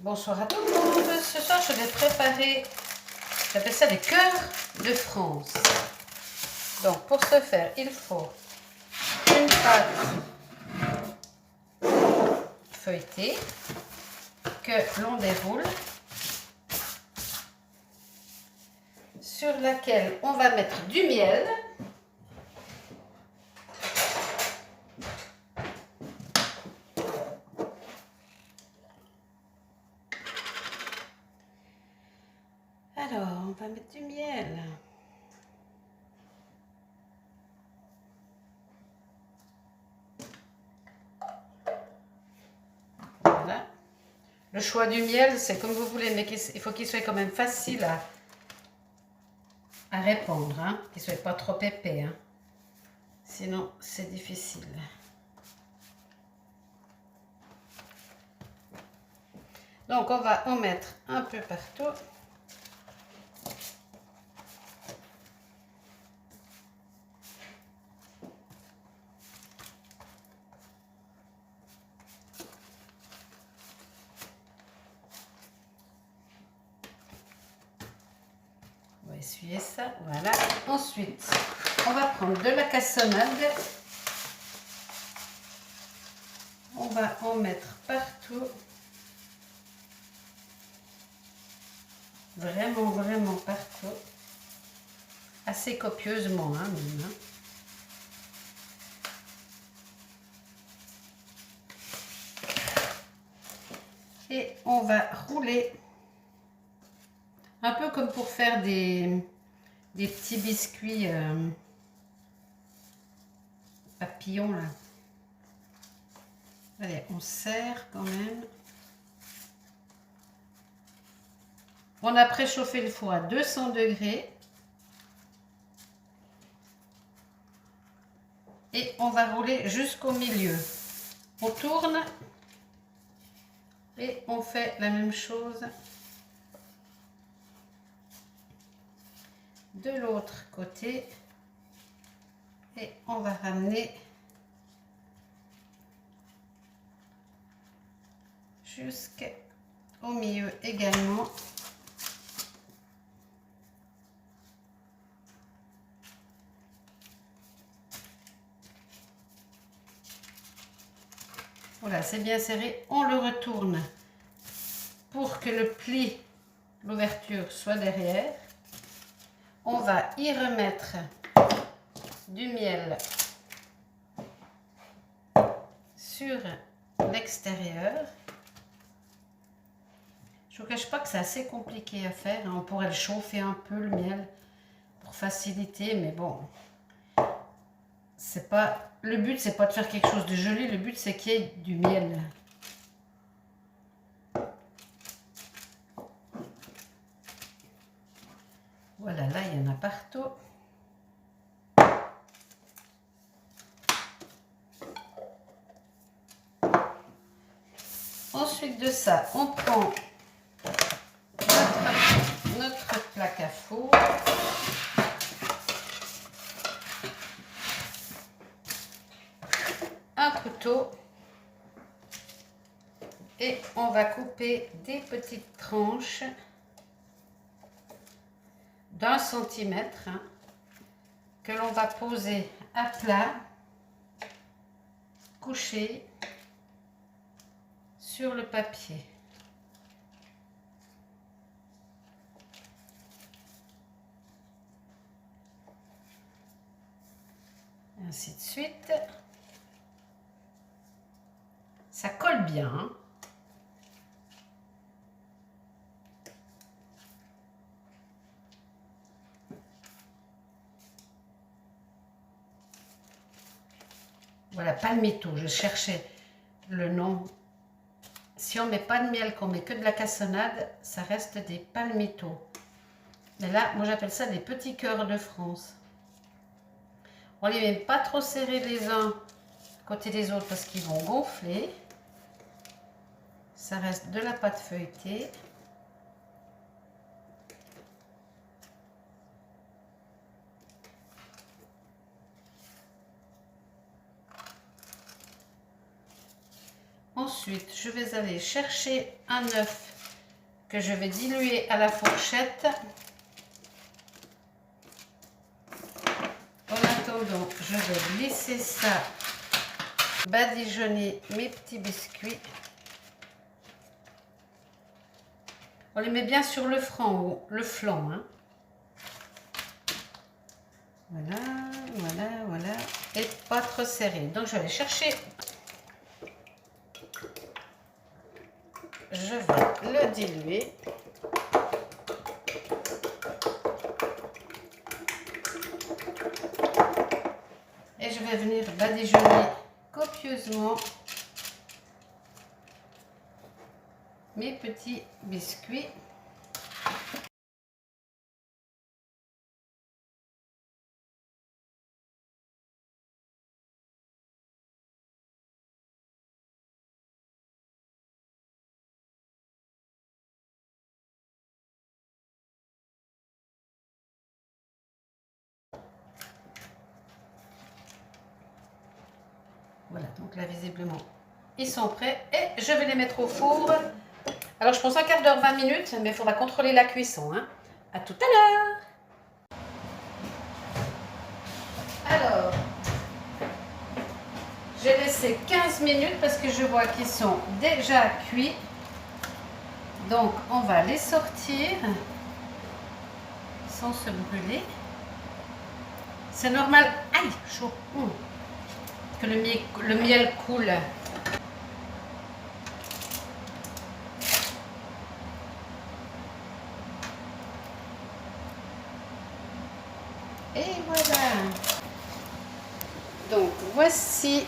Bonsoir à tout le monde. Ce soir, je vais préparer, j'appelle ça des cœurs de France. Donc, pour ce faire, il faut une pâte feuilletée que l'on déroule, sur laquelle on va mettre du miel. Alors, on va mettre du miel. Voilà. Le choix du miel, c'est comme vous voulez, mais il faut qu'il soit quand même facile à répandre, hein, qu'il ne soit pas trop épais. Hein. Sinon, c'est difficile. Donc, on va en mettre un peu partout. On va essuyer ça, voilà. Ensuite, on va prendre de la cassonade. On va en mettre partout. Vraiment, vraiment partout. Assez copieusement, hein, même. Hein. Et on va rouler un peu comme pour faire des petits biscuits papillons là. Allez, on serre quand même. On a préchauffé le four à 200 degrés. Et on va rouler jusqu'au milieu. On tourne et on fait la même chose de l'autre côté. Et on va ramener jusqu'au milieu également. Voilà, c'est bien serré. On le retourne pour que le pli, l'ouverture soit derrière. On va y remettre du miel sur l'extérieur. Je ne vous cache pas que c'est assez compliqué à faire. On pourrait le chauffer un peu, le miel, pour faciliter, mais bon, c'est pas... Le but, c'est pas de faire quelque chose de joli, le but, c'est qu'il y ait du miel. Voilà, là, il y en a partout. Ensuite de ça, on prend notre plaque à four. Un couteau. Et on va couper des petites tranches d'1 centimètre hein, que l'on va poser à plat, couché sur le papier. Ainsi de suite. Ça colle bien. Hein. Voilà, palmito, je cherchais le nom. Si on ne met pas de miel, qu'on met que de la cassonade, ça reste des palmitos. Mais là, moi j'appelle ça des petits cœurs de France. On les met pas trop serrés les uns côté des autres parce qu'ils vont gonfler. Ça reste de la pâte feuilletée. Ensuite, je vais aller chercher un œuf que je vais diluer à la fourchette. En attendant, je vais glisser ça, badigeonner mes petits biscuits. On les met bien sur le flanc, hein. Voilà, voilà, voilà. Et pas trop serré. Donc je vais aller chercher. Je vais le diluer. Et je vais venir badigeonner copieusement mes petits biscuits. Voilà, donc là visiblement ils sont prêts et je vais les mettre au four. Alors je pense un quart d'heure, 20 minutes, mais il faudra contrôler la cuisson, hein. À tout à l'heure. Alors, j'ai laissé 15 minutes parce que je vois qu'ils sont déjà cuits. Donc on va les sortir sans se brûler. C'est normal, aïe, chaud, que le miel coule. Et voilà. Donc voici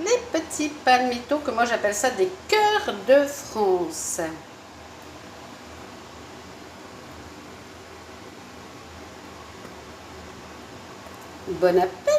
les petits palmitos, que moi j'appelle ça des cœurs de France. Bon appétit!